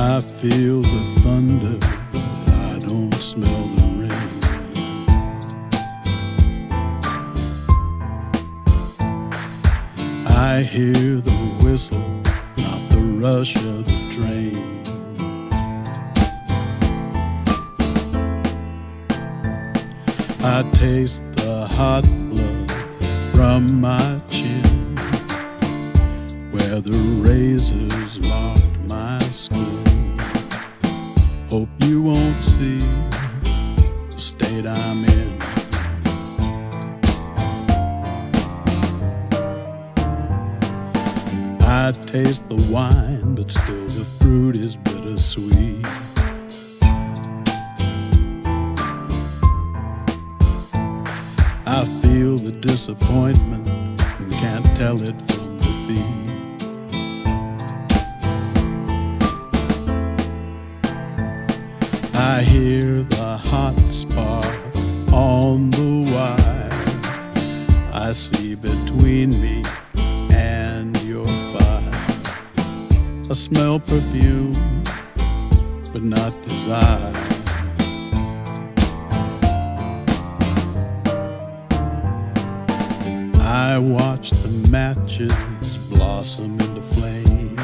I feel the thunder, I don't smell the rain. I hear the whistle, not the rush of the train. I taste the hot blood from my chin, where the razors mark my skin. Hope you won't see the state I'm in. I taste the wine, but still the fruit is bittersweet. I feel the disappointment and can't tell it from defeat. I hear the hot spark on the wire. I see between me and your fire. I smell perfume, but not desire. I watch the matches blossom into flame.